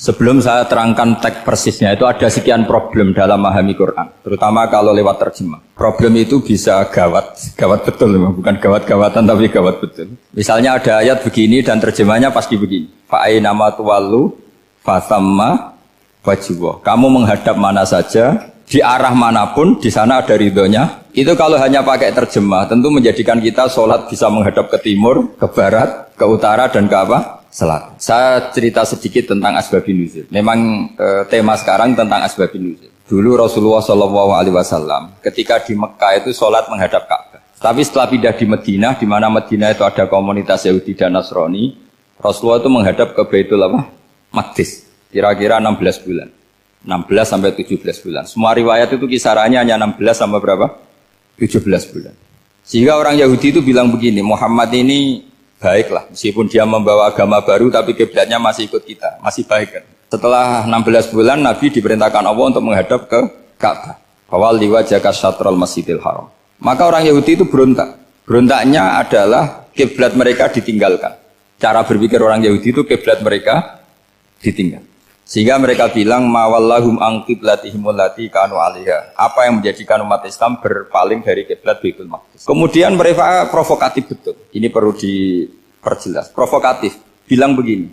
Sebelum saya terangkan teks persisnya, itu ada sekian problem dalam memahami Quran, terutama kalau lewat terjemah. Problem itu bisa gawat, gawat betul, bukan gawat-gawatan tapi gawat betul. Misalnya ada ayat begini dan terjemahnya pasti begini. Fa'aina ma tuwallu fasamma wajhullah. Kamu menghadap mana saja, di arah manapun, di sana ada ridhonya. Itu kalau hanya pakai terjemah, tentu menjadikan kita sholat bisa menghadap ke timur, ke barat, ke utara, dan ke apa? Selatan. Saya cerita sedikit tentang asbabun nuzul. Memang tema sekarang tentang asbabun nuzul. Dulu Rasulullah SAW ketika di Mekah itu sholat menghadap Ka'bah. Tapi setelah pindah di Madinah, di mana Madinah itu ada komunitas Yahudi dan Nasrani, Rasulullah itu menghadap ke Baitul Maqdis. Kira-kira 16 bulan. 16 sampai 17 bulan. Semua riwayat itu kisarannya hanya 16 sampai berapa? 17 bulan. Sehingga orang Yahudi itu bilang begini, Muhammad ini baiklah, meskipun dia membawa agama baru, tapi kiblatnya masih ikut kita, masih baik kan. Setelah 16 bulan, Nabi diperintahkan Allah untuk menghadap ke Ka'bah. Fawal liwajhaka syatrul masjidil haram. Maka orang Yahudi itu berontak. Berontaknya adalah kiblat mereka ditinggalkan. Cara berpikir orang Yahudi itu kiblat mereka ditinggal. Sehingga mereka bilang, mawallahum an qiblatihimul lati kanu 'alaiha. Apa yang menjadikan umat Islam berpaling dari kiblat Baitul Maqdis. Kemudian mereka provokatif betul. Ini perlu diperjelas. Provokatif. Bilang begini.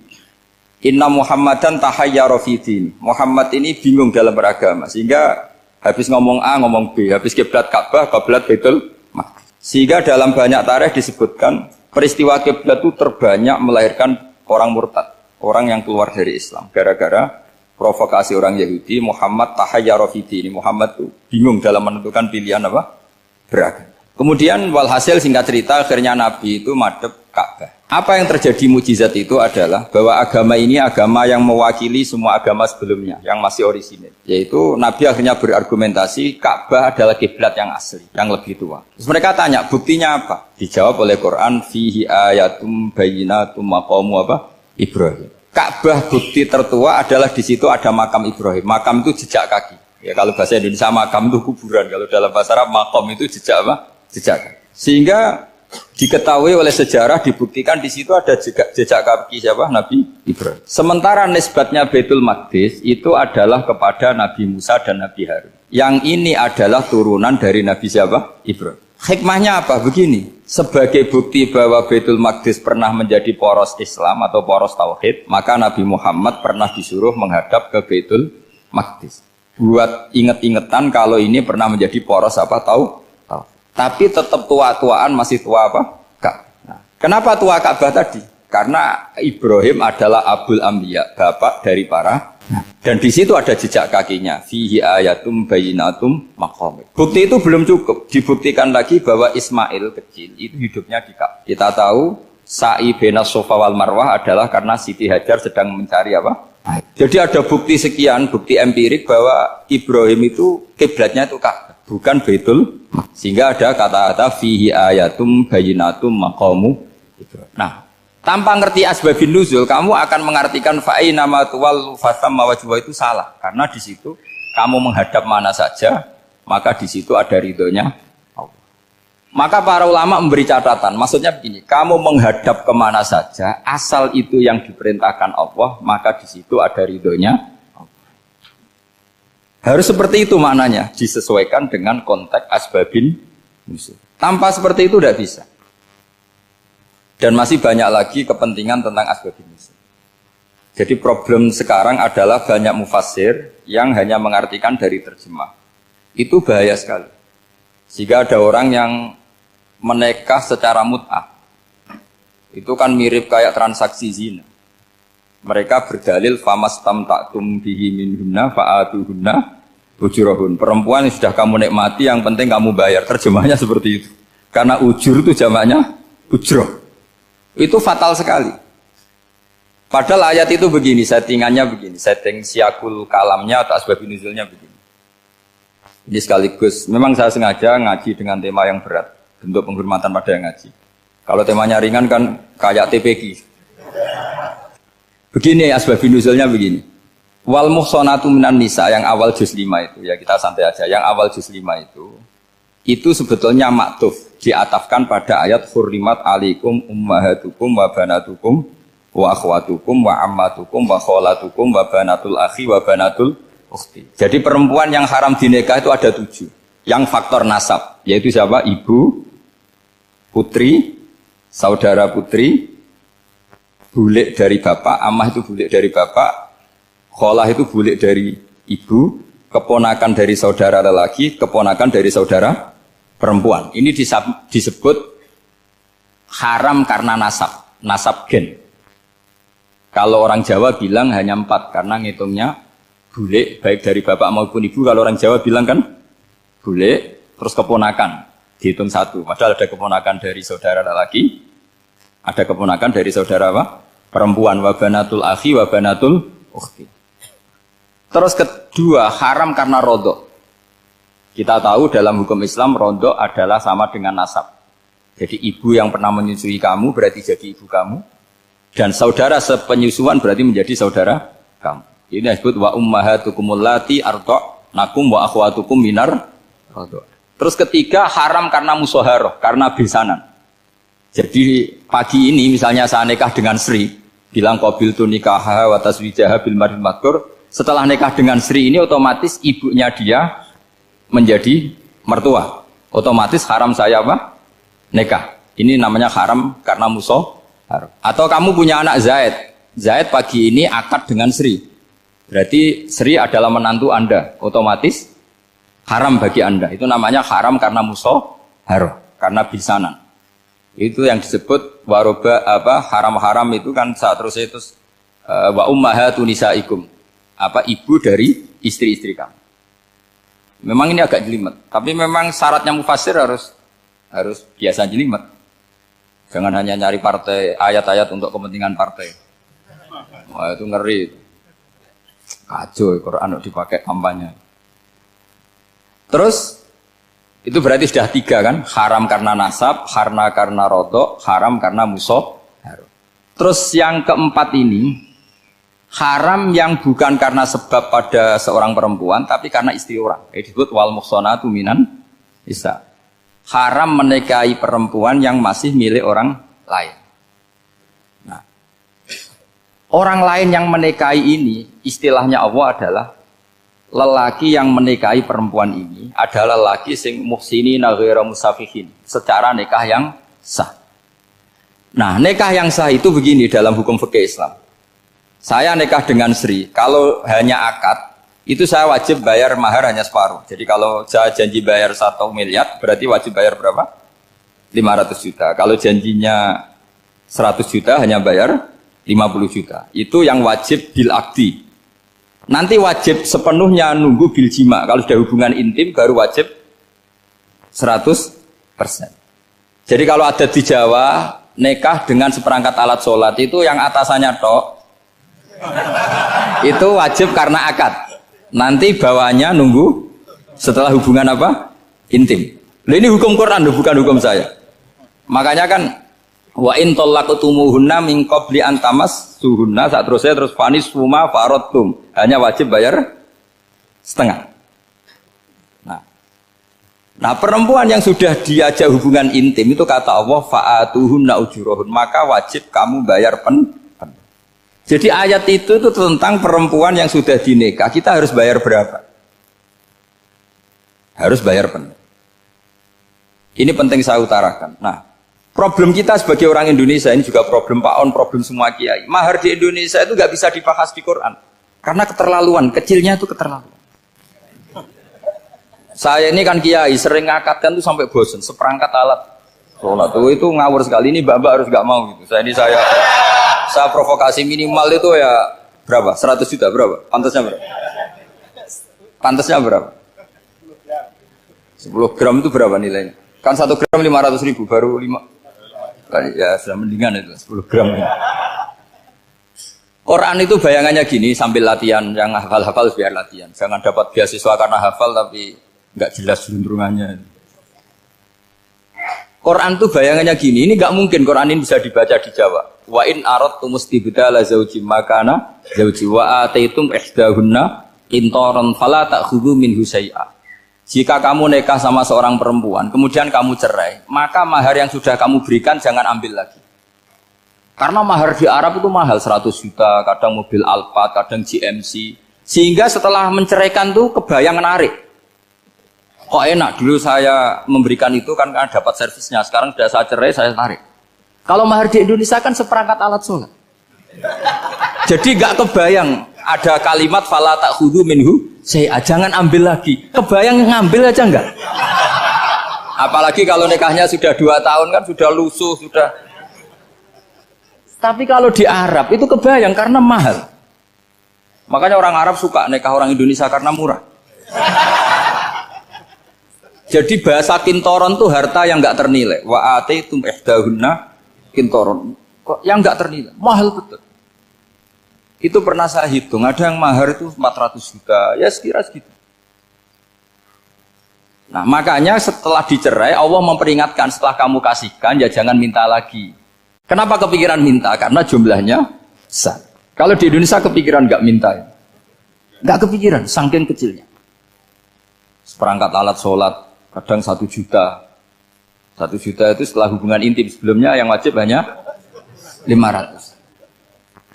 Inna Muhammadan tahayyara fi din. Muhammad ini bingung dalam beragama. Sehingga habis ngomong A, ngomong B. Habis kiblat Ka'bah, kiblat Baitul Maqdis. Sehingga dalam banyak tarikh disebutkan peristiwa kiblat itu terbanyak melahirkan orang murtad. Orang yang keluar dari Islam gara-gara provokasi orang Yahudi. Muhammad tahayyara fi din. Muhammad itu bingung dalam menentukan pilihan apa? Beragama. Kemudian walhasil singkat cerita akhirnya Nabi itu madhep Ka'bah. Apa yang terjadi mukjizat itu adalah bahwa agama ini agama yang mewakili semua agama sebelumnya yang masih orisinil. Yaitu Nabi akhirnya berargumentasi Ka'bah adalah kiblat yang asli, yang lebih tua. Terus mereka tanya, buktinya apa? Dijawab oleh Quran, fihi ayatum bayyinatum maqamu apa? Ibrahim. Ka'bah bukti tertua adalah di situ ada makam Ibrahim. Makam itu jejak kaki. Ya kalau bahasa Indonesia makam itu kuburan. Kalau dalam bahasa Arab makam itu jejak apa? Jejak kaki. Sehingga diketahui oleh sejarah dibuktikan di situ ada jejak kaki siapa? Nabi Ibrahim. Sementara nisbatnya Baitul Maqdis itu adalah kepada Nabi Musa dan Nabi Harun. Yang ini adalah turunan dari Nabi siapa? Ibrahim. Hikmahnya apa? Begini, sebagai bukti bahwa Baitul Maqdis pernah menjadi poros Islam atau poros Tauhid, maka Nabi Muhammad pernah disuruh menghadap ke Baitul Maqdis. Buat inget-ingetan kalau ini pernah menjadi poros apa? Tahu? Tapi tetap tua-tuaan masih tua apa? Nah, kenapa tua Ka'bah tadi? Karena Ibrahim adalah Abul Anbiya, bapak dari para. Dan di situ ada jejak kakinya. Fihi ayatum bayyinatum maqam. Bukti itu belum cukup. Dibuktikan lagi bahwa Ismail kecil itu hidupnya di Ka'bah. Kita tahu sa'i baina Safa wal Marwah adalah karena Siti Hajar sedang mencari apa? Jadi ada bukti sekian, bukti empirik bahwa Ibrahim itu kiblatnya itu Ka'bah, bukan Baitul. Sehingga ada kata-kata fihi ayatum bayyinatum maqamu Ibrahim. Nah, tanpa ngerti asbabun nuzul, kamu akan mengartikan fa'aina ma tuwallu fasamma wajhullah itu salah. Karena di situ kamu menghadap mana saja, maka di situ ada ridhonya Allah. Maka para ulama memberi catatan, maksudnya begini, kamu menghadap kemana saja, asal itu yang diperintahkan Allah, maka di situ ada ridhonya Allah. Harus seperti itu maknanya, disesuaikan dengan konteks asbabun nuzul. Tanpa seperti itu tidak bisa. Dan masih banyak lagi kepentingan tentang asbabun nuzul. Jadi problem sekarang adalah banyak mufassir yang hanya mengartikan dari terjemah. Itu bahaya sekali. Sehingga ada orang yang menikah secara mut'ah. Itu kan mirip kayak transaksi zina. Mereka berdalil famastamta'tum bihi minhunna fa'atuhunna ujurahun. Perempuan yang sudah kamu nikmati yang penting kamu bayar. Terjemahnya seperti itu. Karena ujur itu jamaknya ujroh. Itu fatal sekali. Padahal ayat itu begini, settingannya begini, setting siakul kalamnya atau asbabun nuzulnya begini. Ini sekaligus, memang saya sengaja ngaji dengan tema yang berat, bentuk penghormatan pada yang ngaji. Kalau temanya ringan kan kayak TPQ. Begini asbabun nuzulnya begini. Wal muhsanatu minan nisa yang awal juz 5 itu, ya kita santai aja, yang awal juz 5 itu sebetulnya maktuf, diatafkan pada ayat hurrimat alaikum ummahatukum wa banatukum wa akhwatukum wa ammatukum wa kholatukum wa banatul akhi wa banatul ukhti. Jadi perempuan yang haram dinikah itu ada 7. Yang faktor nasab, yaitu siapa? Ibu, putri, saudara putri, bulik dari bapak, amah itu bulik dari bapak, kholah itu bulik dari ibu, keponakan dari saudara lelaki, keponakan dari saudara perempuan. Ini disebut haram karena nasab gen. Kalau orang Jawa bilang hanya 4 karena ngitungnya bulik baik dari bapak maupun ibu. Kalau orang Jawa bilang kan bulik terus keponakan dihitung 1. Padahal ada keponakan dari saudara lelaki, ada keponakan dari saudara apa? Perempuan. Wa banatul akhi wa banatul ukhti. Terus kedua haram karena rodok. Kita tahu dalam hukum Islam rodok adalah sama dengan nasab. Jadi ibu yang pernah menyusui kamu berarti jadi ibu kamu. Dan saudara sepenyusuan berarti menjadi saudara kamu. Ini disebut wa ummahatukumul lati arda'nakum wa akhwatukum minar radha'. Terus ketiga haram karena musaharah, karena besanan. Jadi pagi ini misalnya saya nikah dengan Sri, bilang qabiltu nikaha wa taswijaha bil maril madkur. Setelah nikah dengan Sri ini otomatis ibunya dia menjadi mertua. Otomatis haram saya apa? Nikah. Ini namanya haram karena musaharah. Atau kamu punya anak Zaid. Zaid pagi ini akad dengan Sri. Berarti Sri adalah menantu Anda. Otomatis haram bagi Anda. Itu namanya haram karena musaharah, karena bisanan. Itu yang disebut waroba haram-haram itu kan seterusnya itu wa ummahatu nisaikum. Ibu dari istri-istri kamu. Memang ini agak jelimet, tapi memang syaratnya mufassir harus biasa jelimet. Jangan hanya nyari partai ayat-ayat untuk kepentingan partai. Wah itu ngeri. Kacau Quran dipakai kampanye. Terus itu berarti sudah 3 kan? Haram karena nasab, karena rodok, haram karena musaharah. Terus yang keempat ini haram yang bukan karena sebab pada seorang perempuan, tapi karena istri orang. Itu disebut wal muhsanatu minan nisa. Haram menikahi perempuan yang masih milik orang lain. Nah, orang lain yang menikahi ini, istilahnya Allah adalah lelaki yang menikahi perempuan ini adalah lelaki sing muhsinina ghairu musafihin, secara nikah yang sah. Nah, nikah yang sah itu begini dalam hukum fikih Islam. Saya nikah dengan Sri, kalau hanya akad, itu saya wajib bayar mahar hanya separuh. Jadi kalau saya janji bayar 1 miliar, berarti wajib bayar berapa? 500 juta. Kalau janjinya 100 juta, hanya bayar 50 juta. Itu yang wajib bil akdi. Nanti wajib sepenuhnya nunggu bil jima. Kalau sudah hubungan intim, baru wajib 100%. Jadi kalau ada di Jawa, nikah dengan seperangkat alat sholat, itu yang atasannya tok, itu wajib karena akad. Nanti bawahnya nunggu setelah hubungan apa? Intim. Loh, ini hukum Quran, bukan hukum saya. Makanya kan wa in talaqtumuhunna min qabli an tamassuhunna, saat terus fanis suma faradtum, hanya wajib bayar setengah. Nah, perempuan yang sudah diajak hubungan intim itu kata Allah fa'atuhunna ujurahun, maka wajib kamu bayar pen. Jadi ayat itu tentang perempuan yang sudah dinikah, kita harus bayar berapa? Harus bayar penuh. Ini penting saya utarakan. Nah, problem kita sebagai orang Indonesia, ini juga problem Pak On, problem semua kiai. Mahar di Indonesia itu nggak bisa dibahas di Quran. Karena keterlaluan, kecilnya itu keterlaluan. Saya ini kan kiai, sering ngakatkan tuh sampai bosen, seperangkat alat sholat itu ngawur sekali. Ini mbak-mbak harus nggak mau gitu. Saya provokasi minimal itu ya berapa? 100 juta berapa? Pantasnya berapa? Pantasnya berapa? 10 gram itu berapa nilainya? Kan 1 gram 500.000 baru 5. Ya sudah mendingan itu 10 gram. Quran itu bayangannya gini, sambil latihan, yang hafal-hafal biar latihan. Jangan dapat beasiswa karena hafal tapi nggak jelas juntrungannya. Quran itu bayangannya gini, ini nggak mungkin Quran ini bisa dibaca di Jawa. Wa in aradtum istibdala zawjin makana zawji wa ataitum ihdahunna qintaran fala ta'khudhu minhu syai'a. Jika kamu nikah sama seorang perempuan, kemudian kamu cerai, maka mahar yang sudah kamu berikan jangan ambil lagi. Karena mahar di Arab itu mahal 100 juta, kadang mobil Alphard, kadang GMC. Sehingga setelah menceraikan tuh kebayang menarik. Kok enak dulu saya memberikan itu kan dapat servisnya. Sekarang sudah saya cerai, saya tarik. Kalau mahar di Indonesia kan seperangkat alat sholat. Jadi gak kebayang ada kalimat fala ta'khudhu minhu syai'a, jangan ambil lagi. Kebayang ngambil aja enggak? Apalagi kalau nikahnya sudah 2 tahun kan sudah lusuh, sudah. Tapi kalau di Arab itu kebayang karena mahal. Makanya orang Arab suka nikah orang Indonesia karena murah. Jadi bahasa kintoron tuh harta yang enggak ternilai. Wa ataitum ihdahunna kintoron. Kok yang enggak ternilai? Mahal betul. Itu pernah saya hitung, ada yang mahar itu 400 juta, ya sekira segitu. Nah makanya setelah dicerai, Allah memperingatkan setelah kamu kasihkan, ya jangan minta lagi. Kenapa kepikiran minta? Karena jumlahnya besar. Kalau di Indonesia kepikiran nggak minta, ya? Nggak kepikiran, saking kecilnya. Seperangkat alat sholat, kadang 1 juta. 1 juta itu setelah hubungan intim, sebelumnya yang wajib hanya 500.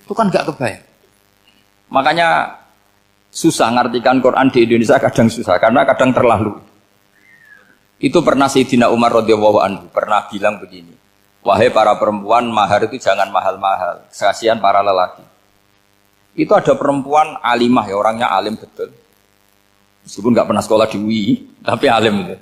Itu kan nggak kebayang. Makanya susah ngartikan Quran di Indonesia, kadang susah karena kadang terlalu. Itu pernah Sayyidina Umar radhiyallahu anhu pernah bilang begini, wahai para perempuan, mahar itu jangan mahal-mahal, kasihan para lelaki. Itu ada perempuan alimah ya, orangnya alim betul, meskipun nggak pernah sekolah di UI, tapi alim itu.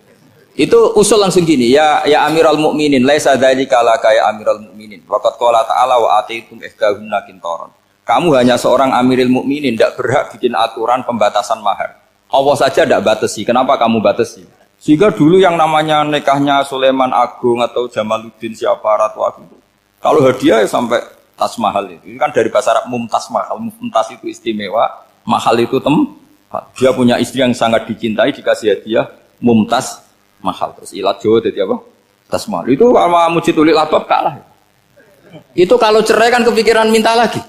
Itu usul langsung gini, ya Amiral Mukminin, laisa dzalika laka ya Amiral Mukminin, waqad qala ta'ala wa ataitum ihdahunna qintaran. Kamu hanya seorang Amiril Mukminin, tidak berhak bikin aturan pembatasan mahar. Allah saja tidak batasi. Kenapa kamu batasi? Sehingga dulu yang namanya nikahnya Sulaiman Agung atau Jamaluddin siapa Ratu Agung, kalau hadiah ya sampai tas mahal itu. Ini kan dari bahasa Arab mumtaz mahal. Mumtaz itu istimewa, mahal itu tempat. Dia punya istri yang sangat dicintai, dikasih hadiah mumtaz mahal. Terus ilat Jawa jadi apa? Tas mahal. Itu sama Mujid Ulil Albab kalah. Itu kalau cerai kan kepikiran minta lagi.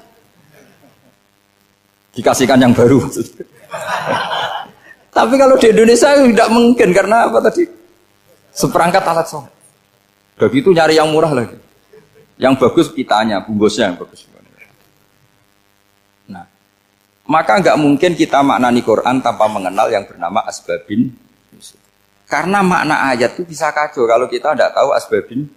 Dikasihkan yang baru. Tapi kalau di Indonesia tidak mungkin karena apa tadi? Seperangkat alat sholat. Begitu nyari yang murah lagi. Yang bagus kitanya, bungkusnya yang bagus. Nah, maka nggak mungkin kita maknani Quran tanpa mengenal yang bernama asbabin. Karena makna ayat itu bisa kacau kalau kita tidak tahu asbabin.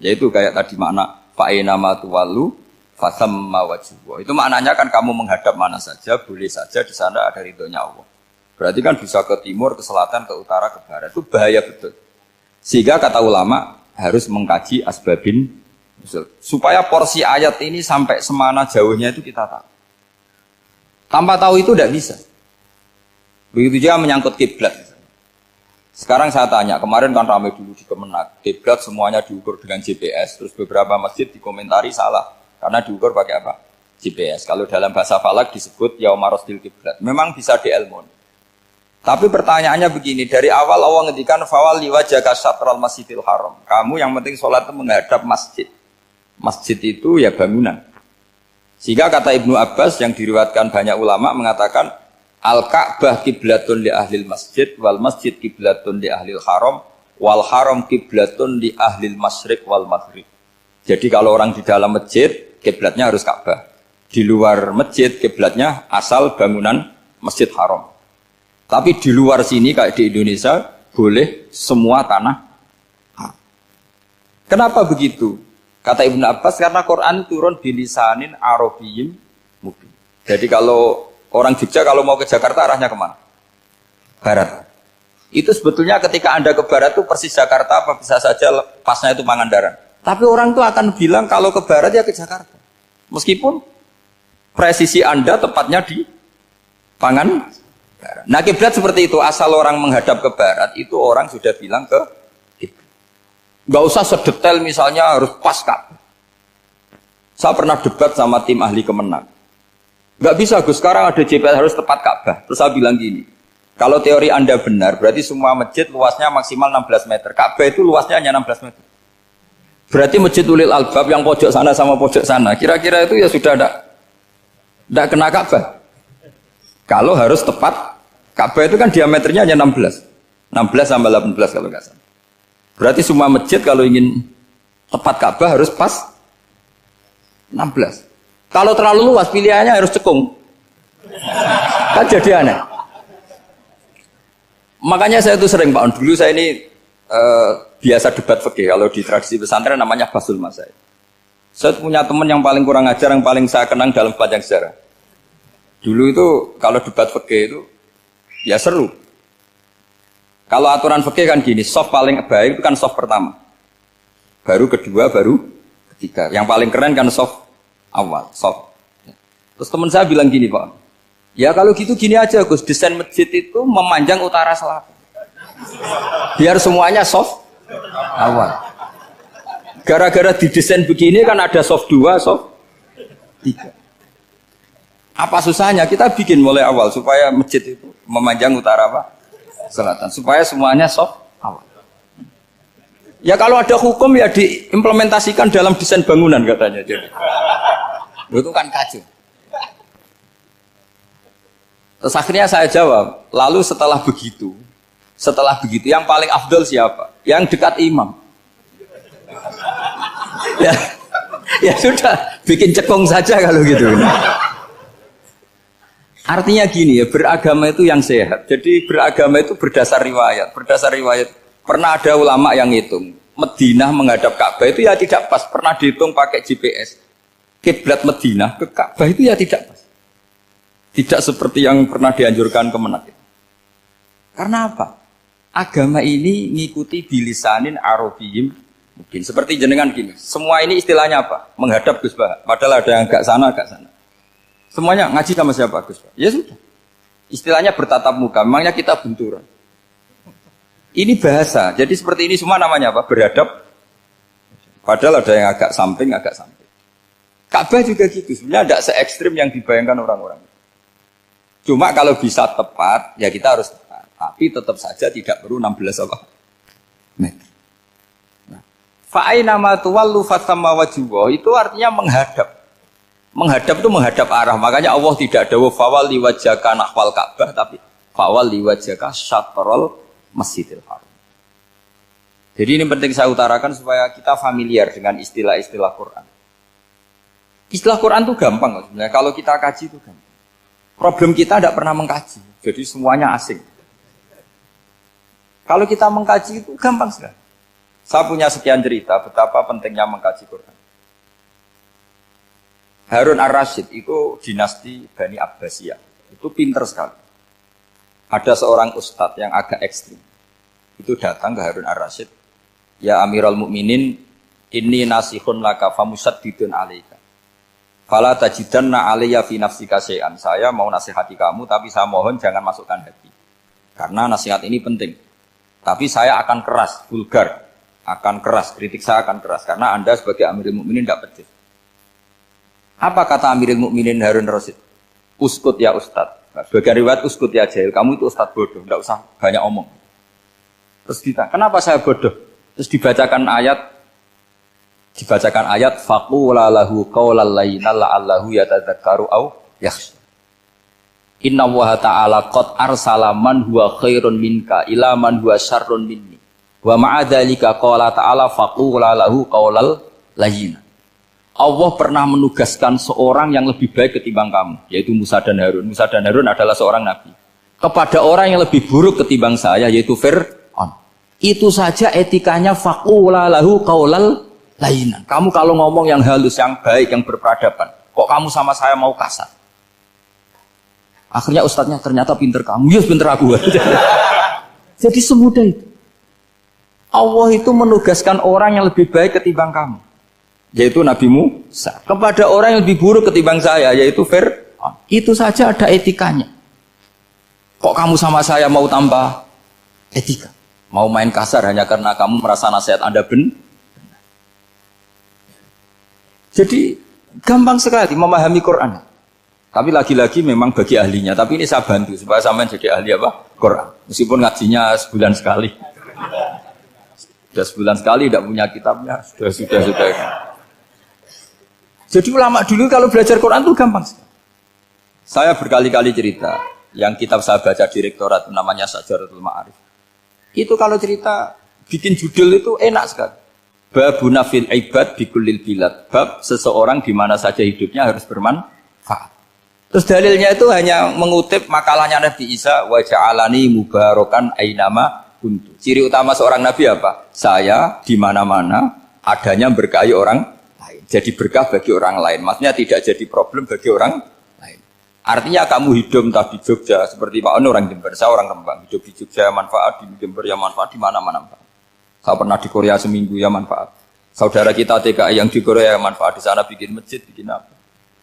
Yaitu kayak tadi makna fa'ina ma tuwallu fasamma wajhuhu. Itu maknanya kan kamu menghadap mana saja, boleh saja di sana ada ridhonya Allah. Berarti kan bisa ke timur, ke selatan, ke utara, ke barat. Itu bahaya betul. Sehingga kata ulama harus mengkaji asbabin supaya porsi ayat ini sampai semana jauhnya itu kita tahu. Tanpa tahu itu tidak bisa. Begitu juga menyangkut kiblat. Sekarang saya tanya, kemarin kan ramai dulu di Kemenak, kiblat semuanya diukur dengan GPS, terus beberapa masjid dikomentari salah. Karena diukur pakai apa? GPS. Kalau dalam bahasa falak disebut yaumarostil kiblat. Memang bisa diilmun. Tapi pertanyaannya begini, dari awal Allah ngendikan fawalli wajhaka syatral masjidil haram. Kamu yang penting sholat itu menghadap masjid. Masjid itu ya bangunan. Sehingga kata Ibnu Abbas yang diriwayatkan banyak ulama mengatakan al-Ka'bah kiblatun li ahlil masjid wal masjid kiblatun li ahlil haram wal haram kiblatun li ahlil masyriq wal maghrib. Jadi kalau orang di dalam masjid kiblatnya harus Ka'bah. Di luar masjid kiblatnya asal bangunan Masjid Haram. Tapi di luar sini kayak di Indonesia boleh semua tanah. Kenapa begitu? Kata Ibnu Abbas karena Quran turun bilisanin Arabiyyin mubin. Jadi kalau orang Jogja kalau mau ke Jakarta arahnya kemana? Barat. Itu sebetulnya ketika Anda ke barat itu persis Jakarta apa bisa saja pasnya itu Pangandaran. Tapi orang itu akan bilang kalau ke barat ya ke Jakarta. Meskipun presisi Anda tepatnya di Pangandaran. Nah kiblat seperti itu, asal orang menghadap ke barat itu orang sudah bilang ke kiblat. Gak usah sedetail misalnya harus pas Ka'bah. Saya pernah debat sama tim ahli Kemenak. Gak bisa Gus, sekarang ada GPS harus tepat Ka'bah. Terus saya bilang gini, kalau teori Anda benar, berarti semua masjid luasnya maksimal 16 meter. Ka'bah itu luasnya hanya 16 meter. Berarti Masjid Ulil Albab yang pojok sana sama pojok sana, kira-kira itu ya sudah tidak kena Ka'bah. Kalau harus tepat, Ka'bah itu kan diameternya hanya 16 sampai 18 kalau nggak salah. Berarti semua masjid kalau ingin tepat Ka'bah harus pas 16. Kalau terlalu luas pilihannya harus cekung. Kan jadi aneh. Makanya saya itu sering Pak, dulu saya ini biasa debat fikih. Kalau di tradisi pesantren namanya Basul Masail. Saya punya teman yang paling kurang ajar, yang paling saya kenang dalam sepanjang sejarah. Dulu itu kalau debat fikih itu ya seru. Kalau aturan fikih kan gini, soft paling baik itu kan soft pertama. Baru kedua, baru ketiga. Yang paling keren kan soft awal, soft. Terus teman saya bilang gini Pak, ya kalau gitu gini aja Gus, desain masjid itu memanjang utara selatan. Biar semuanya soft awal. Gara-gara didesain begini kan ada soft 2, soft 3. Apa susahnya? Kita bikin mulai awal supaya masjid itu memanjang utara apa? Selatan. Supaya semuanya soft awal. Ya kalau ada hukum ya diimplementasikan dalam desain bangunan katanya. Jadi. Itu kan kacau. Terus akhirnya saya jawab, lalu setelah begitu yang paling afdol siapa? Yang dekat imam. Ya sudah, bikin cekung saja kalau gitu. Artinya gini ya, beragama itu yang sehat. Jadi beragama itu berdasar riwayat. Pernah ada ulama yang hitung, Madinah menghadap Ka'bah itu ya tidak pas. Pernah dihitung pakai GPS. Kiblat Madinah ke Ka'bah itu ya tidak pas. Tidak seperti yang pernah dianjurkan Kemenak. Karena apa? Agama ini ngikuti bilisanin Arabiyyin. Mungkin seperti jenengan gini, semua ini istilahnya apa? Menghadap Gus Bah. Padahal ada yang agak sana. Semuanya ngaji sama siapa Gus Bah? Ya sudah. Istilahnya bertatap muka, memangnya kita benturan. Ini bahasa, jadi seperti ini semua namanya apa? Berhadap. Padahal ada yang agak samping. Ka'bah juga gitu, sebenarnya tidak se-ekstrim yang dibayangkan orang-orang. Cuma kalau bisa tepat, ya kita harus tepat. Tapi tetap saja tidak perlu 16 meter. Fa'aina ma tuwallu fathamma wajhullah itu artinya menghadap. Menghadap itu menghadap arah. Makanya Allah tidak dawuh fawalli wajhaka nahwal Ka'bah tapi fawalli wajhaka syatrul Masjidil Haram. Jadi ini penting saya utarakan supaya kita familiar dengan istilah-istilah Quran. Istilah Quran itu gampang sebenarnya. Kalau kita kaji itu gampang. Problem kita tidak pernah mengkaji. Jadi semuanya asing. Kalau kita mengkaji itu gampang sekali. Saya punya sekian cerita betapa pentingnya mengkaji Quran. Harun ar-Rasyid itu dinasti Bani Abbasiyah. Itu pinter sekali. Ada seorang ustadz yang agak ekstrim. Itu datang ke Harun ar-Rasyid. Ya Amirul Mukminin, inni nasihun laka famusaddidun alaika. Fala tajidanna alayya fi nafsika syai'an. Saya mau nasihati kamu tapi saya mohon jangan masukkan hati. Karena nasihat ini penting. Tapi saya akan keras, vulgar. Akan keras, kritik saya akan keras karena Anda sebagai Amirul Mukminin tidak pedes. Apa kata Amirul Mukminin Harun ar-Rasyid? Uskut ya Ustadz. Nah, sebagai riwayat uskut ya jahil, kamu itu Ustadz bodoh, tidak usah banyak omong. Terus kita, kenapa saya bodoh? Terus dibacakan ayat faqula lahu qaulal layyinal la'allahu yatadzakkaru aw yakhsha. Inna Allaha ta'ala qad arsala man huwa khairun minka ila man huwa syarrun minni. Wa ma'adzalika qala ta'ala faqula lahu qaulal layyin. Allah pernah menugaskan seorang yang lebih baik ketimbang kamu, yaitu Musa dan Harun. Musa dan Harun adalah seorang nabi. Kepada orang yang lebih buruk ketimbang saya, yaitu Fir'aun. Itu saja etikanya faqula lahu qaulal layyin. Kamu kalau ngomong yang halus, yang baik, yang berperadaban, kok kamu sama saya mau kasar? Akhirnya ustadznya ternyata pinter kamu, yes pinter aku. Jadi semudah itu. Allah itu menugaskan orang yang lebih baik ketimbang kamu, yaitu Nabi Musa, kepada orang yang lebih buruk ketimbang saya, yaitu Fir'aun. Itu saja ada etikanya. Kok kamu sama saya mau tambah etika? Mau main kasar hanya karena kamu merasa nasihat Anda benar? Jadi gampang sekali memahami Quran. Tapi lagi-lagi memang bagi ahlinya. Tapi ini saya bantu supaya sampean jadi ahli apa? Quran. Meskipun ngajinya sebulan sekali. Sudah sebulan sekali tidak punya kitabnya, sudah. Jadi ulama dulu kalau belajar Quran itu gampang sekali. Saya berkali-kali cerita, yang kitab saya baca di rektorat namanya Syajaratul Ma'arif. Itu kalau cerita bikin judul itu enak sekali. Babuna fil ibad bikulil bilad. Bab seseorang di mana saja hidupnya harus bermanfaat. Terus dalilnya itu hanya mengutip makalahnya Nabi Isa, wa ja'alani mubarakan ainama kuntu. Ciri utama seorang nabi apa? Saya di mana-mana adanya berkahi orang lain. Jadi berkah bagi orang lain. Maksudnya tidak jadi problem bagi orang lain. Artinya kamu hidup entah di Jogja seperti Pak Ono orang Jember, saya orang Rembang. Hidup di Jogja manfaat, di Jember ya manfaat, di mana-mana manfaat. Saya pernah di Korea seminggu ya manfaat. Saudara kita TKI yang di Korea ya manfaat, di sana bikin masjid, bikin apa.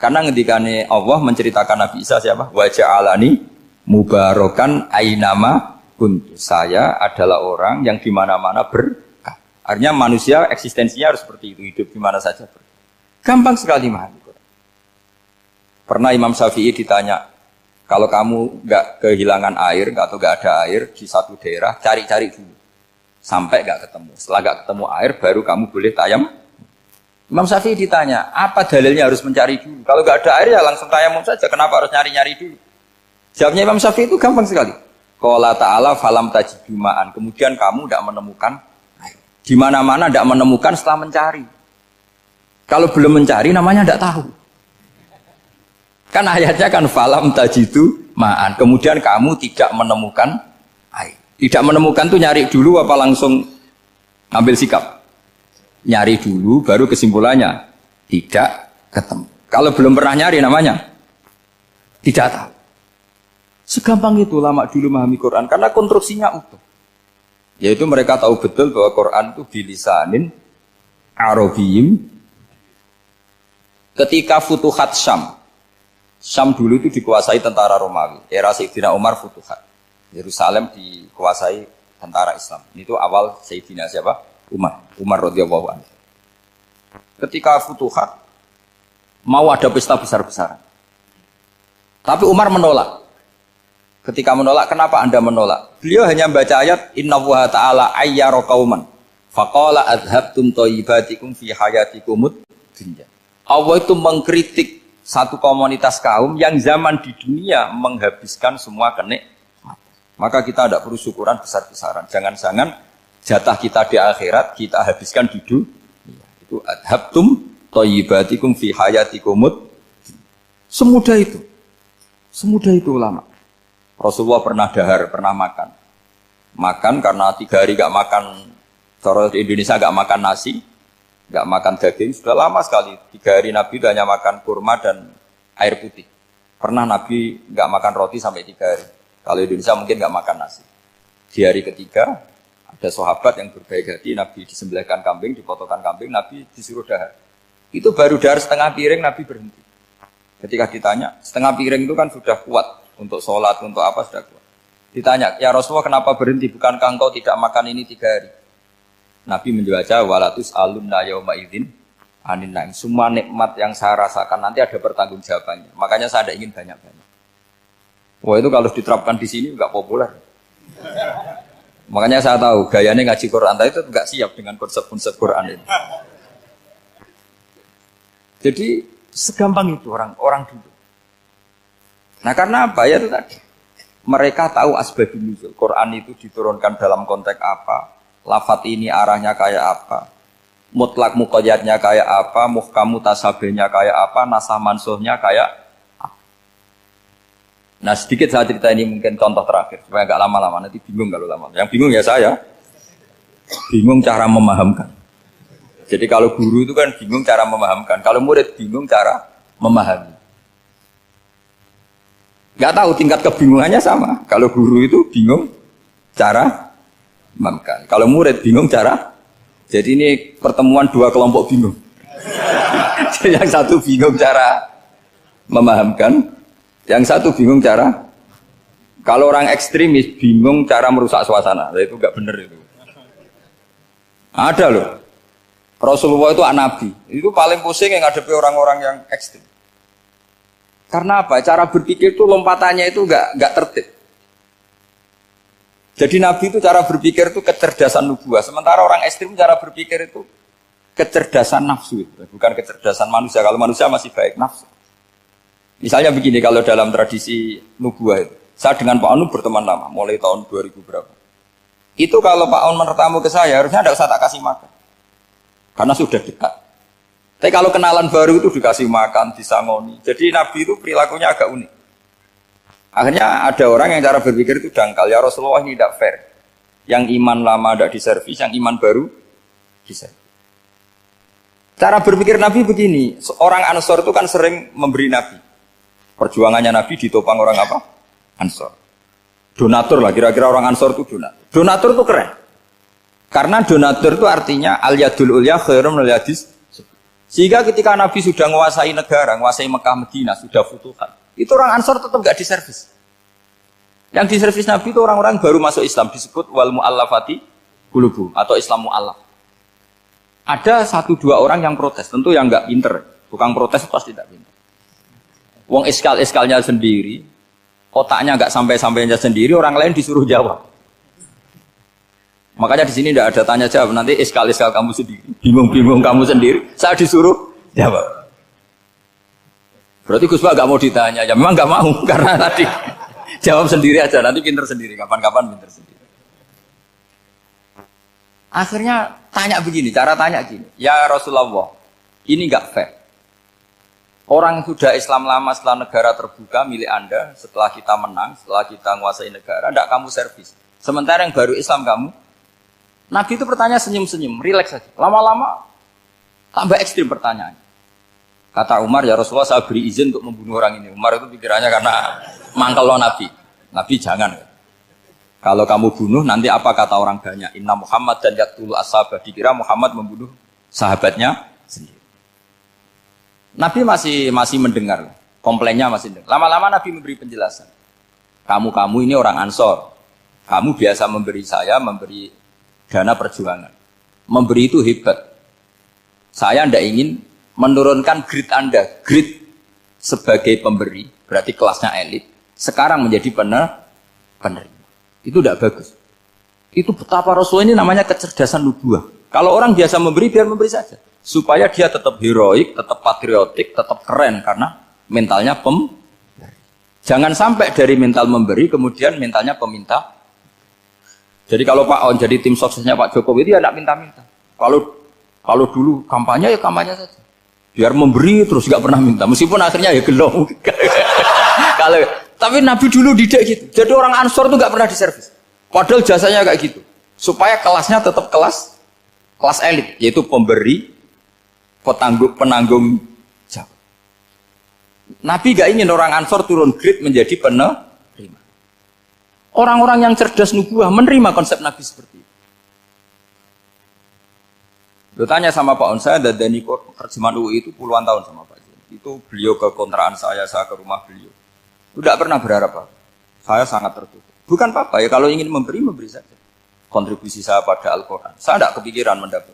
Karena ngendikane Allah menceritakan Nabi Isa siapa? Wa ja'alani mubarakan ainama kuntu. Saya adalah orang yang di mana-mana berkah. Artinya manusia eksistensinya harus seperti itu, hidup di mana saja berkah. Gampang sekali memahami Quran. Pernah Imam Syafi'i ditanya, kalau kamu nggak kehilangan air atau nggak ada air di satu daerah, cari-cari dulu sampai nggak ketemu. Setelah nggak ketemu air, baru kamu boleh tayam. Imam Syafi'i ditanya, apa dalilnya harus mencari dulu? Kalau nggak ada air ya langsung tayamum saja. Kenapa harus nyari-nyari dulu? Jawabnya Imam Syafi'i itu gampang sekali. Qala ta'ala falam tajidu ma'an. Kemudian kamu tidak menemukan air. Di mana-mana tidak menemukan setelah mencari. Kalau belum mencari namanya tidak tahu. Kan ayatnya kan falam tajidu ma'an. Kemudian kamu tidak menemukan air. Tidak menemukan tuh nyari dulu apa langsung ambil sikap? Nyari dulu baru kesimpulannya tidak ketemu. Kalau belum pernah nyari namanya tidak tahu. Segampang itu ulama dulu memahami Quran karena konstruksinya utuh. Yaitu mereka tahu betul bahwa Quran itu bilisanin Arabiyim. Ketika Futuhat Syam. Syam dulu itu dikuasai tentara Romawi. Era Sayyidina Umar Futuhat. Yerusalem dikuasai tentara Islam. Itu awal Sayyidina siapa? Umar radhiyallahu anhu. Ketika Futuhat mau ada pesta besar-besaran. Tapi Umar menolak. Ketika menolak, kenapa Anda menolak? Beliau hanya baca ayat innallaha ta'ala ayyara qauman faqala adhabtum thayyibatikum fi hayatikumud dunya. Allah itu mengkritik satu komunitas kaum yang zaman di dunia menghabiskan semua kenikmatan. Maka kita tidak perlu syukuran besar-besaran. Jangan-jangan jatah kita di akhirat kita habiskan di dunia. Itu adhabtum thayyibatikum fi hayatikumud. Semudah itu. Semudah itu ulama. Rasulullah pernah dahar, pernah makan. Makan karena 3 hari gak makan, cara di Indonesia gak makan nasi, gak makan daging, sudah lama sekali. 3 hari Nabi itu hanya makan kurma dan air putih. Pernah Nabi gak makan roti sampai 3 hari. Kalau Indonesia mungkin gak makan nasi. Di hari ketiga, ada sahabat yang berbaik hati, Nabi disembelihkan kambing, dipotongkan kambing, Nabi disuruh dahar. Itu baru dahar setengah piring, Nabi berhenti. Ketika ditanya, setengah piring itu kan sudah kuat. Untuk sholat, untuk apa sudah kuat. Ditanya, ya Rasulullah kenapa berhenti? Bukankah engkau tidak makan ini 3 hari? Nabi menjawab, walatus alunna yauma idzin anin naim. Semua nikmat yang saya rasakan nanti ada pertanggungjawabannya. Makanya saya tidak ingin banyak-banyak. Wah itu kalau diterapkan di sini nggak populer. Makanya saya tahu gayanya ngaji Quran itu nggak siap dengan konsep-konsep Quran ini. Jadi segampang itu orang dulu. Nah karena apa ya itu tadi? Mereka tahu asbabun nuzul. Quran itu diturunkan dalam konteks apa? Lafat ini arahnya kayak apa? Mutlak muqayyadnya kayak apa? Muhkam mutasabihnya kayak apa? Nasah mansuhnya kayak apa? Nah sedikit saya cerita ini mungkin contoh terakhir supaya agak lama-lama nanti bingung kalau lama. Yang bingung ya saya. Bingung cara memahamkan. Jadi kalau guru itu kan bingung cara memahamkan. Kalau murid bingung cara memahami. Nggak tahu tingkat kebingungannya sama. Kalau guru itu bingung cara memahamkan. Kalau murid bingung cara. Jadi ini pertemuan 2 kelompok bingung. Yang satu bingung cara memahamkan, yang satu bingung cara. Kalau orang ekstremis bingung cara merusak suasana. Itu nggak benar itu. Ada loh. Rasulullah itu nabi. Itu paling pusing yang ngadepi orang-orang yang ekstrim. Karena apa? Cara berpikir itu lompatannya itu nggak tertib. Jadi Nabi itu cara berpikir itu kecerdasan nubuah. Sementara orang ekstrim cara berpikir itu kecerdasan nafsu. Bukan kecerdasan manusia. Kalau manusia masih baik nafsu. Misalnya begini, kalau dalam tradisi nubuah itu. Saya dengan Pak Anu berteman lama. Mulai tahun 2000 berapa. Itu kalau Pak Anu bertamu ke saya, harusnya tidak usah tak kasih makan. karena sudah dekat. Tapi kalau kenalan baru itu dikasih makan, disangoni. Jadi Nabi itu perilakunya agak unik. Akhirnya ada orang yang cara berpikir itu dangkal. Ya Rasulullah ini tidak fair. Yang iman lama tidak diservis, yang iman baru diservis. Cara berpikir Nabi begini. Orang Ansor itu kan sering memberi Nabi. Perjuangannya Nabi ditopang orang apa? Ansor. Donatur lah, kira-kira orang Ansor itu donatur. Donatur itu keren. Karena donatur itu artinya al-yadul ulya khairum minal yadis. Sehingga ketika Nabi sudah menguasai negara, menguasai Mekah Madinah, sudah futuhat. Itu orang Ansor tetap gak diservis. Yang diservis Nabi itu orang-orang baru masuk Islam, disebut wal mu'allafati qulubuhum atau Islam mu'allaf. Ada 1-2 orang yang protes, tentu yang gak pinter. Tukang protes pasti tidak pinter. Wong iskal-iskalnya sendiri, otaknya gak sampai-sampainya sendiri, orang lain disuruh jawab. Makanya di sini tidak ada tanya jawab, nanti iskal-iskal kamu sendiri, bingung-bingung kamu sendiri, saya disuruh jawab. Berarti Gus Pak gak mau ditanya, ya memang gak mau, karena tadi jawab sendiri aja, nanti pinter sendiri, kapan-kapan pinter sendiri. Akhirnya tanya begini, cara tanya gini, ya Rasulullah, ini gak fair. Orang sudah Islam lama setelah negara terbuka milik Anda, setelah kita menang, setelah kita menguasai negara, tidak kamu servis. Sementara yang baru Islam kamu, Nabi itu bertanya senyum-senyum, rileks saja. Lama-lama tambah ekstrim pertanyaannya. Kata Umar, ya Rasulullah saya beri izin untuk membunuh orang ini. Umar itu pikirannya karena mangkel lo Nabi. Nabi jangan. Kalau kamu bunuh, nanti apa kata orang banyak? Inna Muhammad dan yaktulu ashabah. Dikira Muhammad membunuh sahabatnya sendiri. Nabi masih mendengar. Komplainnya masih dengar. Lama-lama Nabi memberi penjelasan. Kamu ini orang Ansor. Kamu biasa memberi saya, memberi dana perjuangan. Memberi itu hebat. Saya tidak ingin menurunkan grade Anda. Grade sebagai pemberi, berarti kelasnya elit. Sekarang menjadi penerima. Itu tidak bagus. Itu betapa Rasul ini namanya kecerdasan nubuah. Kalau orang biasa memberi, biar memberi saja. Supaya dia tetap heroik, tetap patriotik, tetap keren. Karena mentalnya pemberi. Jangan sampai dari mental memberi, kemudian mentalnya peminta. Jadi kalau Pak On jadi tim suksesnya Pak Jokowi itu ya tidak minta-minta. Kalau dulu kampanye ya kampanye saja. Biar memberi terus nggak pernah minta. Meskipun akhirnya ya gelong. Tapi Nabi dulu tidak gitu. Jadi orang Ansor itu nggak pernah diservis. Padahal jasanya kayak gitu. Supaya kelasnya tetap kelas elit, yaitu pemberi, penanggung jawab. Nabi nggak ingin orang Ansor turun grade menjadi penerima. Orang-orang yang cerdas nubuah menerima konsep Nabi seperti itu. Lo tanya sama Pak On, saya dadani terjemahan UI itu puluhan tahun sama Pak. Itu beliau ke kontrakan saya ke rumah beliau. Tidak pernah berharap apa. Saya sangat tertutup. Bukan apa-apa ya, kalau ingin memberi saja. Kontribusi saya pada Al-Quran. Saya tidak kepikiran mendapat.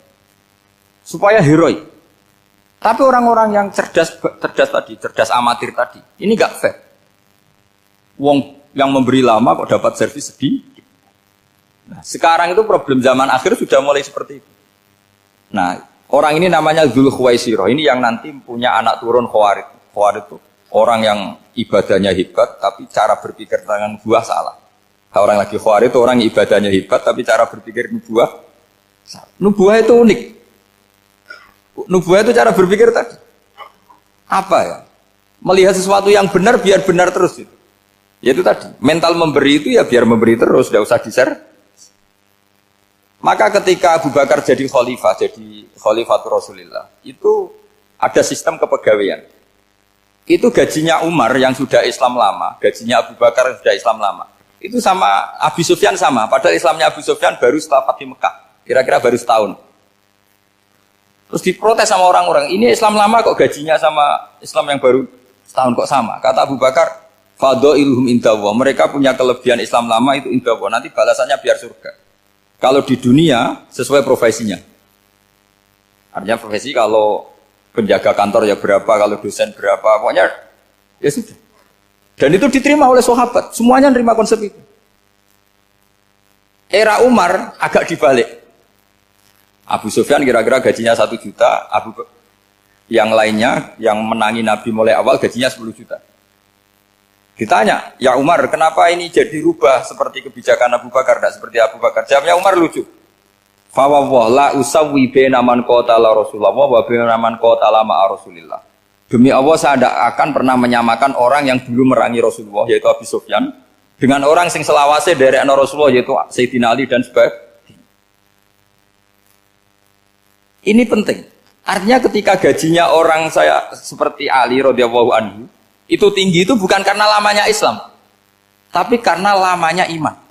Supaya heroik. Tapi orang-orang yang cerdas amatir tadi, ini nggak fair. Wong yang memberi lama kok dapat servis sedikit. Nah, sekarang itu problem zaman akhir sudah mulai seperti itu. Nah, orang ini namanya Dzul Khuwaisirah. Ini yang nanti punya anak turun Khawarid. Khawarid itu orang yang ibadahnya hebat, tapi cara berpikir tentang nubuah salah. Nah, orang lagi Khawarid itu orang yang ibadahnya hebat, tapi cara berpikir nubuah salah. Nubuah itu unik. Nubuah itu cara berpikir tadi. Apa ya? Melihat sesuatu yang benar biar benar terus itu. Yaitu tadi, mental memberi itu ya biar memberi terus, tidak usah di-share. Maka ketika Abu Bakar jadi khalifatul Rasulullah, itu ada sistem kepegawaian. Itu gajinya Umar yang sudah Islam lama, gajinya Abu Bakar yang sudah Islam lama. Itu sama Abu Sufyan sama, padahal Islamnya Abu Sufyan baru setelah Fathu Mekah, kira-kira baru setahun. Terus diprotes sama orang-orang, ini Islam lama kok gajinya sama Islam yang baru setahun kok sama. Kata Abu Bakar, fadailuhum indallah. Mereka punya kelebihan Islam lama itu indallah. Nanti balasannya biar surga. Kalau di dunia sesuai profesinya. Artinya profesi kalau penjaga kantor ya berapa, kalau dosen berapa, pokoknya ya sudah. Dan itu diterima oleh sahabat. Semuanya nerima konsep itu. Era Umar agak dibalik. Abu Sufyan kira-kira gajinya 1 juta, yang lainnya yang menangi Nabi mulai awal gajinya 10 juta. Ditanya, ya Umar, kenapa ini jadi rubah seperti kebijakan Abu Bakar, tidak seperti Abu Bakar? Jawabnya Umar lucu. Fa la usawwi baina man qatala Rasulullah wa baina man qatala ma'a Rasulillah. Demi Allah saya tidak akan pernah menyamakan orang yang dulu merangi Rasulullah yaitu Abu Sufyan dengan orang sing selawase dari anak Rasulullah yaitu Sayyidina Ali dan sebagainya. Ini penting. Artinya ketika gajinya orang saya seperti Ali radhiyallahu anhu itu tinggi itu bukan karena lamanya Islam, tapi karena lamanya iman.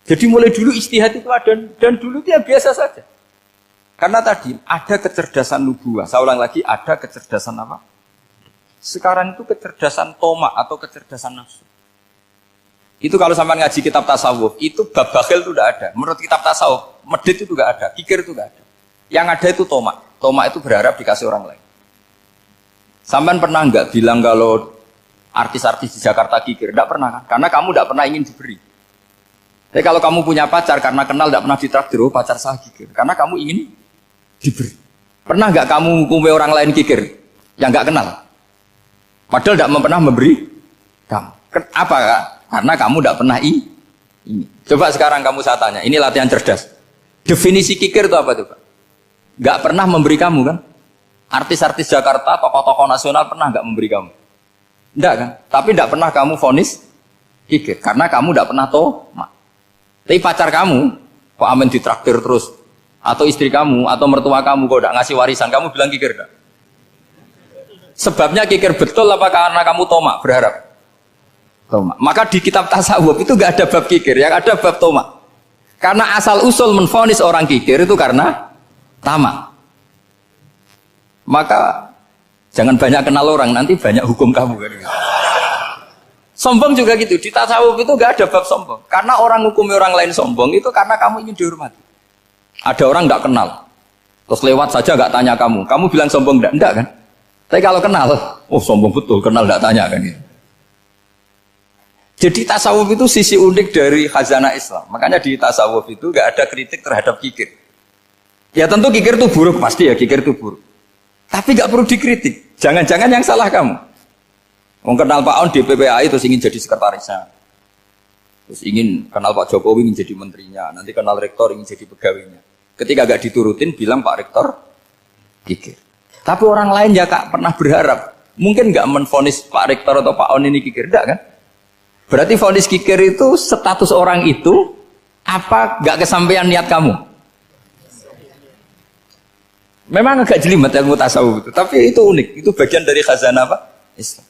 Jadi mulai dulu ijtihad itu ada dan dulu dia biasa saja. Karena tadi ada kecerdasan nubuwah. Saya ulang lagi, ada kecerdasan apa? Sekarang itu kecerdasan tomak atau kecerdasan nafsu. Itu kalau sampai ngaji kitab tasawuf, itu bab bakhil itu tidak ada. Menurut kitab tasawuf, medit itu tidak ada, kikir itu tidak ada. Yang ada itu tomak. Tomak itu berharap dikasih orang lain. Sampai pernah enggak bilang kalau artis-artis di Jakarta kikir? Tidak pernah kan? Karena kamu tidak pernah ingin diberi. Tapi kalau kamu punya pacar karena kenal tidak pernah ditraktir, oh pacar saya kikir. Karena kamu ingin diberi. Pernah nggak kamu ngukumi orang lain kikir yang nggak kenal? Padahal tidak pernah memberi kamu. Apa? Karena kamu tidak pernah ini. Coba sekarang kamu saya tanya, ini latihan cerdas. Definisi kikir itu apa tuh Pak? Nggak pernah memberi kamu kan? Artis-artis Jakarta, tokoh-tokoh nasional pernah nggak memberi kamu? Enggak kan? Tapi tidak pernah kamu vonis kikir karena kamu tidak pernah tomak. Tapi pacar kamu kok amin ditraktir terus, atau istri kamu atau mertua kamu kok tidak ngasih warisan, kamu bilang kikir enggak? Sebabnya kikir betul apa karena kamu tomak berharap? Tomak. Maka di kitab tasawuf itu enggak ada bab kikir, yang ada bab tomak. Karena asal usul menvonis orang kikir itu karena tamak. Maka jangan banyak kenal orang, nanti banyak hukum kamu kan. Sombong juga gitu, di tasawuf itu enggak ada bab sombong. Karena orang hukumi orang lain sombong itu karena kamu ingin dihormati. Ada orang enggak kenal, terus lewat saja enggak tanya kamu bilang sombong enggak kan? Tapi kalau kenal, oh sombong betul, kenal enggak tanya kan gitu. Jadi tasawuf itu sisi unik dari khazanah Islam. Makanya di tasawuf itu enggak ada kritik terhadap kikir. Ya tentu kikir itu buruk, pasti ya kikir itu buruk. Tapi enggak perlu dikritik. Jangan-jangan yang salah kamu. Mau kenal Pak On di PPAI terus ingin jadi sekretarisnya, terus ingin kenal Pak Jokowi ingin jadi menterinya, nanti kenal rektor ingin jadi pegawainya. Ketika gak diturutin bilang Pak Rektor kikir. Tapi orang lain ya Kak pernah berharap, mungkin gak menvonis Pak Rektor atau Pak On ini kikir, enggak kan? Berarti vonis kikir itu status orang itu apa gak kesampaian niat kamu? Memang agak jelimet ilmu tasawuf itu, tapi itu unik, itu bagian dari khazanah apa? Islam.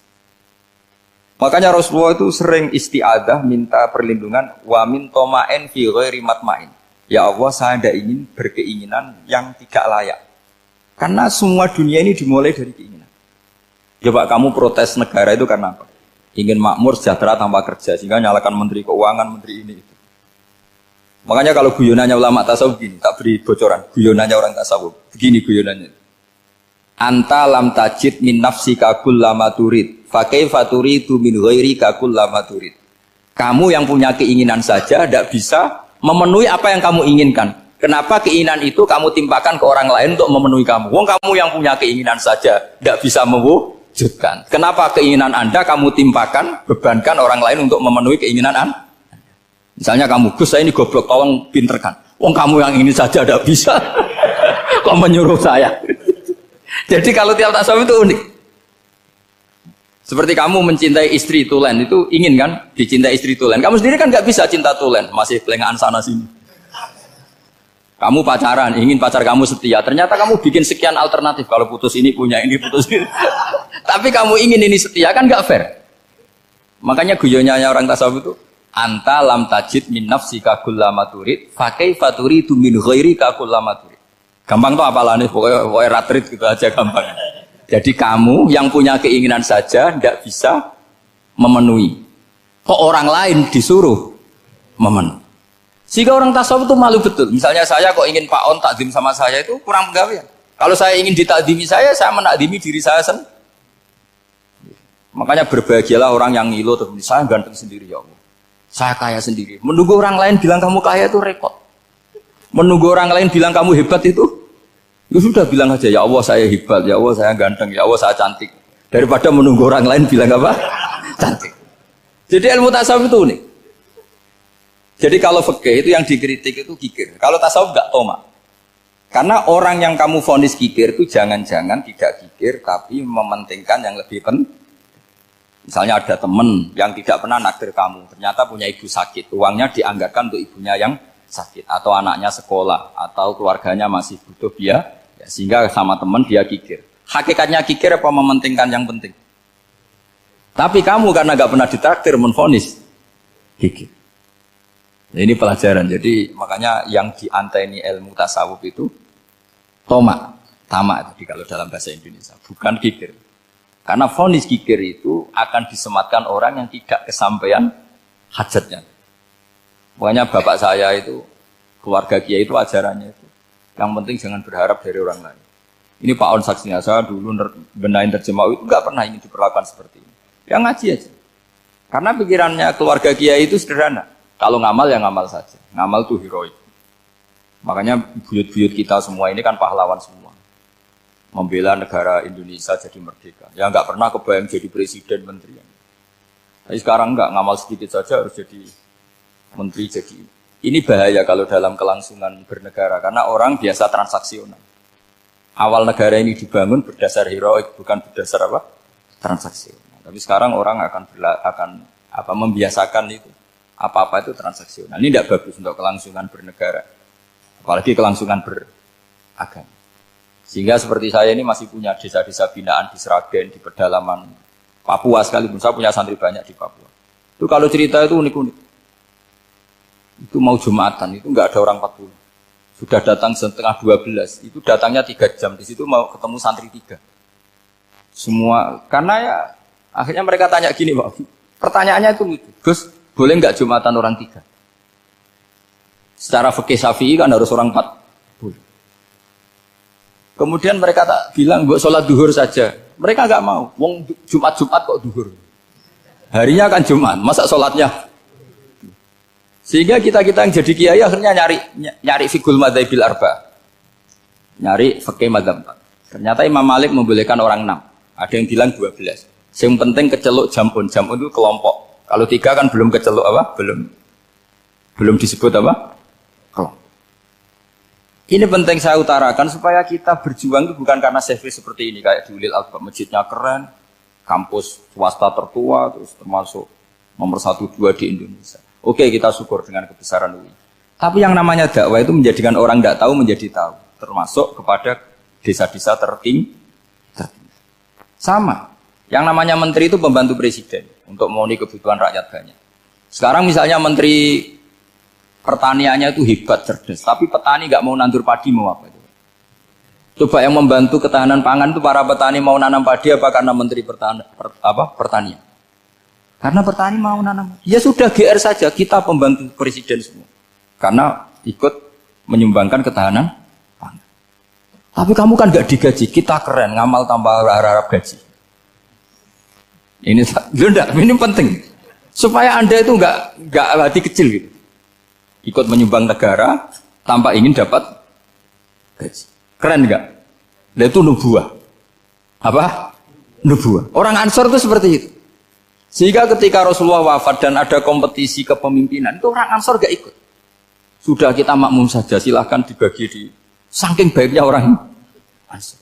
Makanya Rasulullah itu sering isti'adah minta perlindungan wa min toma'en fi ghairi matma'in. Ya Allah, saya tidak ingin berkeinginan yang tidak layak. Karena semua dunia ini dimulai dari keinginan. Coba kamu protes negara itu karena apa? Ingin makmur, sejahtera tanpa kerja, sehingga nyalakan menteri keuangan, menteri ini itu. Makanya kalau guyonannya ulama tasawuf gini, tak beri bocoran. Guyonannya orang tasawuf, begini guyonannya. Anta lam tajid min nafsika kullama turid. Fakaifa turidu min ghairika kullama turid. Kamu yang punya keinginan saja tidak bisa memenuhi apa yang kamu inginkan. Kenapa keinginan itu kamu timpakan ke orang lain untuk memenuhi kamu? Wong kamu yang punya keinginan saja tidak bisa mewujudkan. Kenapa keinginan Anda kamu timpakan, bebankan orang lain untuk memenuhi keinginan Anda? Misalnya kamu, Gus saya ini goblok, tolong pinterkan. Wong kamu yang ini saja tidak bisa. Kok menyuruh saya? Jadi kalau tiap tasawuf itu unik. Seperti kamu mencintai istri tulen, itu ingin kan dicintai istri tulen. Kamu sendiri kan nggak bisa cinta tulen, masih pelengahan sana sini. Kamu pacaran, ingin pacar kamu setia. Ternyata kamu bikin sekian alternatif. Kalau putus ini punya ini, putus ini. Tapi kamu ingin ini setia, kan nggak fair. Makanya guyonanya orang tasawuf itu, anta lam tajid min nafsika kullama turid, fakaifa turidu min ghairika kullama turid. Gampang tuh apalane, pokoknya ratrit gitu aja gampang. Jadi kamu yang punya keinginan saja tidak bisa memenuhi. Kok orang lain disuruh memenuhi. Sehingga orang tasawuf itu malu betul. Misalnya saya kok ingin Pak On takdim sama saya itu kurang pegawaian. Kalau saya ingin ditakdimi saya menakdimi diri saya sendiri. Makanya berbahagialah orang yang ngilu terus saya ganteng sendiri ya Allah. Saya kaya sendiri. Menunggu orang lain bilang kamu kaya itu repot. Menunggu orang lain bilang kamu hebat itu, ya sudah bilang aja ya Allah saya hebat, ya Allah saya ganteng, ya Allah saya cantik. Daripada menunggu orang lain bilang apa? Cantik. Jadi ilmu tasawuf itu unik. Jadi kalau fikih itu yang dikritik itu kikir. Kalau tasawuf enggak toma. Karena orang yang kamu vonis kikir itu jangan-jangan tidak kikir tapi mementingkan yang lebih penting. Misalnya ada teman yang tidak pernah nakdir kamu, ternyata punya ibu sakit, uangnya dianggarkan untuk ibunya yang sakit, atau anaknya sekolah, atau keluarganya masih butuh biaya, ya, sehingga sama teman dia kikir. Hakikatnya kikir apa mementingkan yang penting? Tapi kamu karena nggak pernah ditraktir menvonis kikir. Nah, ini pelajaran. Jadi makanya yang dianteni ilmu tasawuf itu tamak itu kalau dalam bahasa Indonesia, bukan kikir. Karena vonis kikir itu akan disematkan orang yang tidak kesampaian hajatnya. Pokoknya bapak saya itu, keluarga kiai itu ajarannya itu. Yang penting jangan berharap dari orang lain. Ini Pak On saksinya, saya dulu benahin terjemah itu nggak pernah ingin diperlakukan seperti ini. Ya ngaji aja. Karena pikirannya keluarga kiai itu sederhana. Kalau ngamal ya ngamal saja. Ngamal itu heroik. Makanya buyut-buyut kita semua ini kan pahlawan semua. Membela negara Indonesia jadi merdeka. Ya nggak pernah kebayang jadi presiden, menteri. Tapi sekarang nggak, ngamal sedikit saja harus jadi menteri. Jadi ini bahaya kalau dalam kelangsungan bernegara. Karena orang biasa transaksional. Awal negara ini dibangun berdasar heroik, bukan berdasar apa? Transaksional. Tapi sekarang orang akan membiasakan itu. Apa-apa itu transaksional. Ini tidak bagus untuk kelangsungan bernegara. Apalagi kelangsungan beragama. Sehingga seperti saya ini masih punya desa-desa binaan di Sragen, di pedalaman Papua sekalipun. Saya punya santri banyak di Papua. Itu kalau cerita itu unik-unik. Itu mau Jumatan, itu nggak ada orang 40. Sudah datang setengah 12. Itu datangnya 3 jam. Di situ mau ketemu santri 3. Semua, karena ya akhirnya mereka tanya gini, Pak. Pertanyaannya itu lucu. Gus, boleh nggak Jumatan orang 3? Secara fikih Syafi'i kan harus orang 4. Boleh. Kemudian mereka tak bilang buat sholat duhur saja. Mereka nggak mau. Wong Jumat kok duhur. Harinya kan Jumat, masa sholatnya? Sehingga kita yang jadi kiai akhirnya nyari fikul madzhabil arba. Nyari fikih madzhab 4. Ternyata Imam Malik membolehkan orang 6. Ada yang bilang 12. Yang penting keceluk jamun itu kelompok. Kalau 3 kan belum keceluk apa? Belum disebut apa? Kelompok. Ini penting saya utarakan supaya kita berjuang itu bukan karena service seperti ini kayak di Ulil Albab, masjidnya keren, kampus swasta tertua, terus termasuk nomor 1-2 di Indonesia. Oke, kita syukur dengan kebesaran UI. Tapi yang namanya dakwah itu menjadikan orang tidak tahu menjadi tahu, termasuk kepada desa-desa tertinggi. Sama. Yang namanya menteri itu pembantu presiden untuk memenuhi kebutuhan rakyat banyak. Sekarang misalnya menteri pertaniannya itu hebat, cerdas, tapi petani nggak mau nandur padi, mau apa itu? Coba yang membantu ketahanan pangan itu para petani mau nanam padi apa karena menteri pertanian? Karena petani mau nanam. Ya sudah GR saja, kita pembantu presiden semua. Karena ikut menyumbangkan ketahanan pangan. Tapi kamu kan nggak digaji, kita keren, ngamal tanpa harap gaji. Ini penting supaya Anda itu nggak hati kecil gitu. Ikut menyumbang negara tanpa ingin dapat gaji. Keren nggak? Nah, itu nubuah. Apa? Nubuah. Orang Ansor itu seperti itu. Sehingga ketika Rasulullah wafat dan ada kompetisi kepemimpinan, itu orang Ansor gak ikut. Sudah kita makmum saja, silahkan dibagi di saking baiknya orang Ansor.